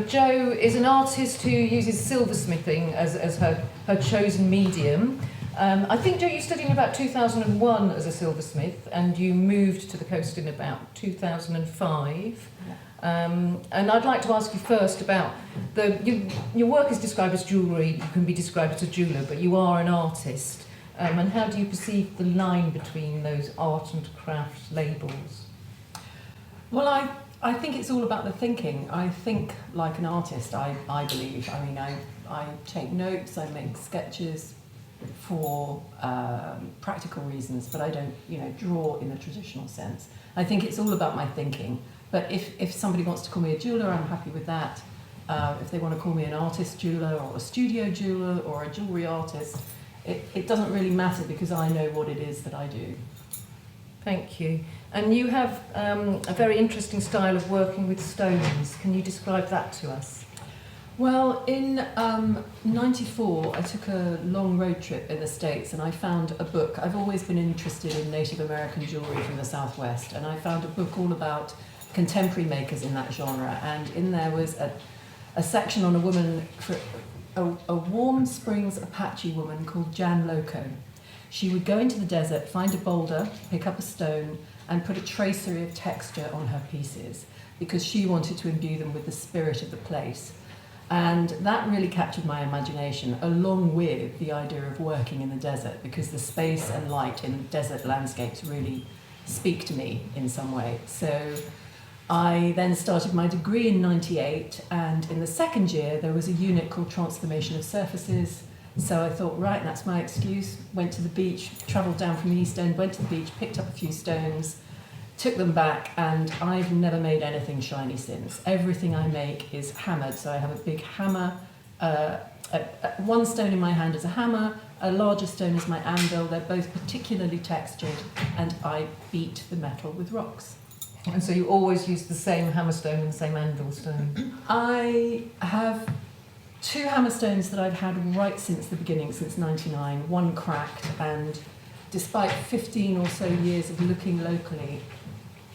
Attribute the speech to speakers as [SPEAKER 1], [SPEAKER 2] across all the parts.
[SPEAKER 1] Jo is an artist who uses silversmithing as her chosen medium. I think, Jo, you studied in about 2001 as a silversmith, and you moved to the coast in about 2005. And I'd like to ask you first about your work is described as jewellery, you can be described as a jeweller, but you are an artist. And how do you perceive the line between those art and craft labels?
[SPEAKER 2] Well, I think it's all about the thinking. I think like an artist, I believe. I mean, I take notes, I make sketches for practical reasons, but I don't, draw in the traditional sense. I think it's all about my thinking. But if somebody wants to call me a jeweller, I'm happy with that. If they want to call me an artist jeweller or a studio jeweller or a jewellery artist, it doesn't really matter because I know what it is that I do.
[SPEAKER 1] Thank you. And you have a very interesting style of working with stones. Can you describe that to us?
[SPEAKER 2] Well, in '94, I took a long road trip in the States and I found a book. I've always been interested in Native American jewellery from the Southwest, and I found a book all about contemporary makers in that genre, and in there was a section on a woman, a Warm Springs Apache woman called Jan Loco. She would go into the desert, find a boulder, pick up a stone, and put a tracery of texture on her pieces because she wanted to imbue them with the spirit of the place. And that really captured my imagination, along with the idea of working in the desert, because the space and light in desert landscapes really speak to me in some way. So I then started my degree in '98, and in the second year there was a unit called Transformation of Surfaces. So I thought, right, that's my excuse. Went to the beach, travelled down from the East End, went to the beach, picked up a few stones, took them back, and I've never made anything shiny since. Everything I make is hammered, so I have a big hammer. One stone in my hand is a hammer, a larger stone is my anvil. They're both particularly textured, and I beat the metal with rocks.
[SPEAKER 1] And so you always use the same hammer stone and the same anvil stone?
[SPEAKER 2] I have 2 hammer stones that I've had right since the beginning, since '99. One cracked, and despite 15 or so years of looking locally,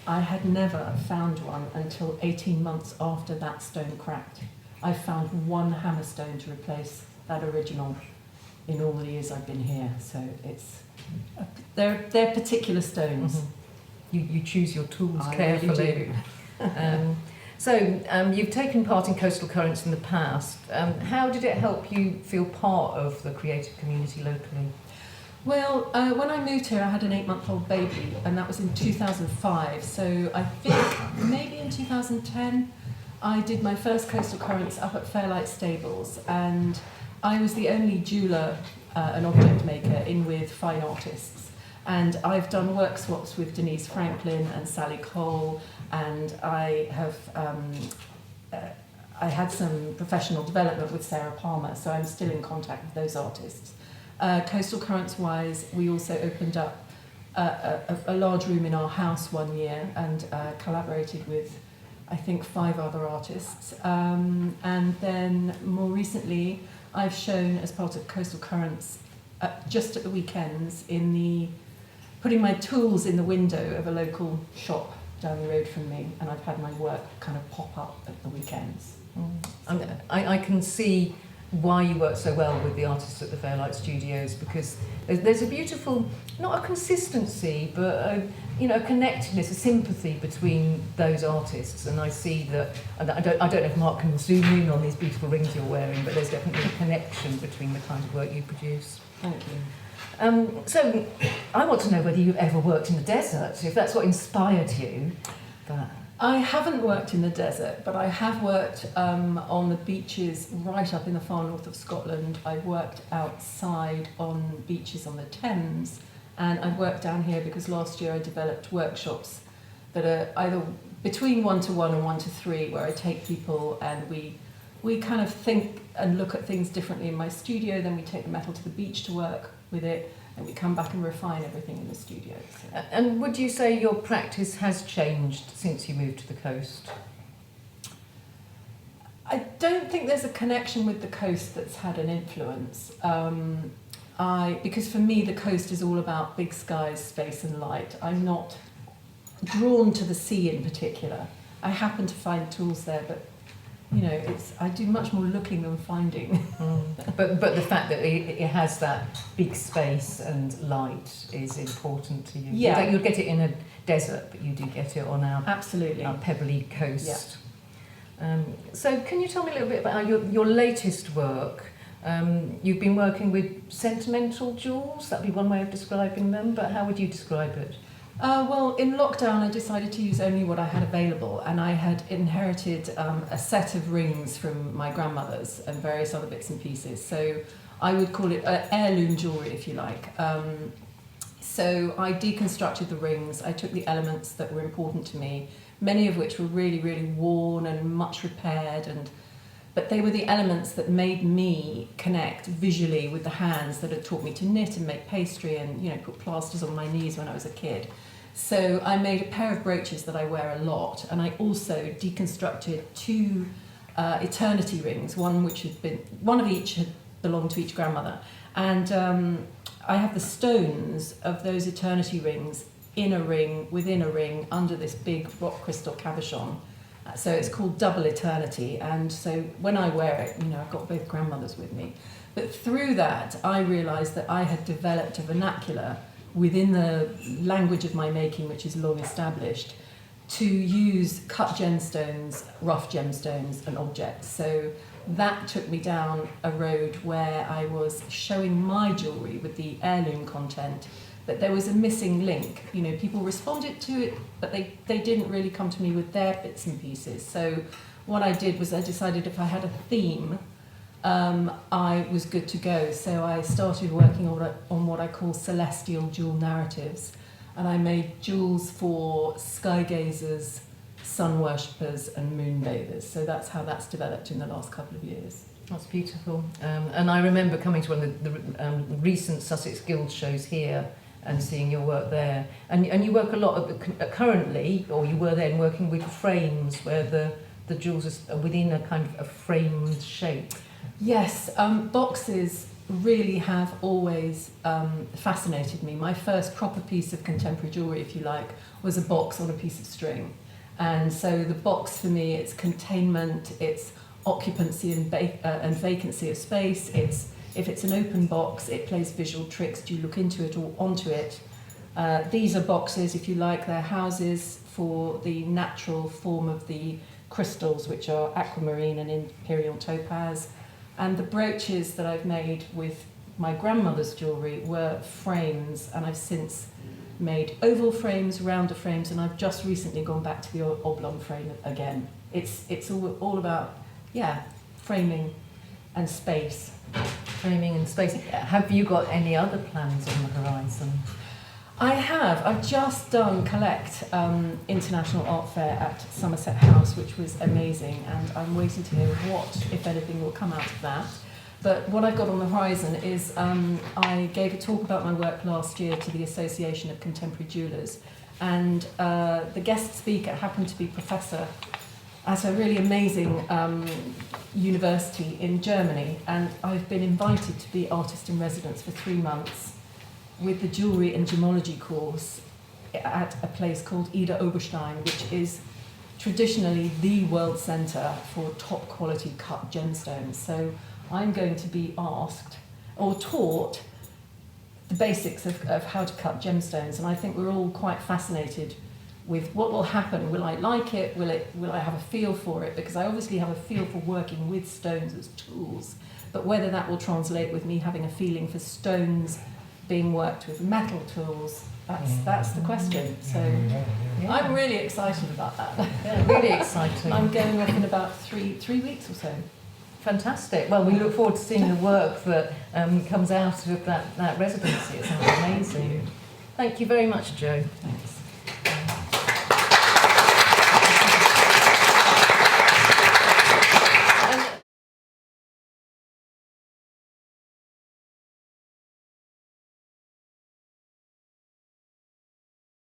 [SPEAKER 2] I had never found one until 18 months after that stone cracked. I found one hammer stone to replace that original in all the years I've been here. So they're particular stones.
[SPEAKER 1] Mm-hmm. You choose your tools
[SPEAKER 2] I
[SPEAKER 1] carefully.
[SPEAKER 2] Really
[SPEAKER 1] do. You've taken part in Coastal Currents in the past. How did it help you feel part of the creative community locally?
[SPEAKER 2] Well, when I moved here, I had an 8-month-old baby, and that was in 2005. So I think maybe in 2010, I did my first Coastal Currents up at Fairlight Stables, and I was the only jeweller, an object maker, in with fine artists. And I've done work swaps with Denise Franklin and Sally Cole, and I have I had some professional development with Sarah Palmer, so I'm still in contact with those artists. Coastal Currents wise, we also opened up a large room in our house one year and collaborated with, I think, 5 other artists. And then more recently, I've shown as part of Coastal Currents just at the weekends putting my tools in the window of a local shop down the road from me, and I've had my work kind of pop up at the weekends.
[SPEAKER 1] So. I can see why you work so well with the artists at the Fairlight Studios, because there's a beautiful, not a consistency, but a connectedness, a sympathy between those artists. And I see that, I don't know if Mark can zoom in on these beautiful rings you're wearing, but there's definitely a connection between the kind of work you produce.
[SPEAKER 2] Thank you.
[SPEAKER 1] So I want to know whether you've ever worked in the desert, if that's what inspired you. But
[SPEAKER 2] I haven't worked in the desert, but I have worked on the beaches right up in the far north of Scotland. I've worked outside on beaches on the Thames, and I've worked down here because last year I developed workshops that are either between 1-to-1 and 1-to-3, where I take people and we kind of think and look at things differently in my studio, then we take the metal to the beach to work with it, and we come back and refine everything in the studio. So.
[SPEAKER 1] And would you say your practice has changed since you moved to the coast?
[SPEAKER 2] I don't think there's a connection with the coast that's had an influence. Because for me the coast is all about big skies, space and light. I'm not drawn to the sea in particular. I happen to find tools there, but you know, I do much more looking than finding.
[SPEAKER 1] But the fact that it has that big space and light is important to you.
[SPEAKER 2] Yeah.
[SPEAKER 1] You'll get it in a desert, but you do get it on
[SPEAKER 2] Absolutely.
[SPEAKER 1] our pebbly coast. Yeah. So can you tell me a little bit about your latest work? You've been working with sentimental jewels, that'd be one way of describing them, but how would you describe it?
[SPEAKER 2] Well, in lockdown, I decided to use only what I had available, and I had inherited a set of rings from my grandmother's and various other bits and pieces. So I would call it heirloom jewellery, if you like. So I deconstructed the rings. I took the elements that were important to me, many of which were really, really worn and much repaired, but they were the elements that made me connect visually with the hands that had taught me to knit and make pastry and, you know, put plasters on my knees when I was a kid. So I made a pair of brooches that I wear a lot, and I also deconstructed two eternity rings, one of each had belonged to each grandmother, and I have the stones of those eternity rings in a ring, within a ring, under this big rock crystal cabochon. So it's called Double Eternity, and so when I wear it, you know, I've got both grandmothers with me. But through that, I realised that I had developed a vernacular within the language of my making, which is long established, to use cut gemstones, rough gemstones and objects. So that took me down a road where I was showing my jewellery with the heirloom content, but there was a missing link. You know, people responded to it, but they didn't really come to me with their bits and pieces. So what I did was I decided if I had a theme, I was good to go. So I started working on what I call celestial jewel narratives, and I made jewels for sky gazers, sun worshippers and moon bathers. So that's how that's developed in the last couple of years.
[SPEAKER 1] That's beautiful. And I remember coming to one of the recent Sussex Guild shows here and seeing your work there. And you work a lot currently, or you were then working with frames where the jewels are within a kind of a framed shape.
[SPEAKER 2] Yes, boxes really have always fascinated me. My first proper piece of contemporary jewellery, if you like, was a box on a piece of string. And so the box for me, it's containment, it's occupancy and vacancy of space. If it's an open box, it plays visual tricks. Do you look into it or onto it? These are boxes, if you like, they're houses for the natural form of the crystals, which are aquamarine and imperial topaz. And the brooches that I've made with my grandmother's jewellery were frames, and I've since made oval frames, rounder frames, and I've just recently gone back to the oblong frame again. It's all about, framing and space.
[SPEAKER 1] Framing and space. Have you got any other plans on the horizon?
[SPEAKER 2] I have. I've just done Collect International Art Fair at Somerset House, which was amazing, and I'm waiting to hear what, if anything, will come out of that. But what I've got on the horizon is I gave a talk about my work last year to the Association of Contemporary Jewellers, and the guest speaker happened to be Professor at a really amazing university in Germany, and I've been invited to be artist in residence for 3 months with the jewellery and gemology course at a place called Ida Oberstein, which is traditionally the world centre for top quality cut gemstones. So I'm going to be asked or taught the basics of how to cut gemstones, and I think we're all quite fascinated with what will happen. Will I like it? Will I have a feel for it? Because I obviously have a feel for working with stones as tools, but whether that will translate with me having a feeling for stones being worked with metal tools, that's the question. So I'm really excited about that.
[SPEAKER 1] Yeah, really exciting.
[SPEAKER 2] I'm going off in about three weeks or so.
[SPEAKER 1] Fantastic. Well, we look forward to seeing the work that comes out of that residency. It sounds amazing. Thank you very much, Jo.
[SPEAKER 2] Thanks.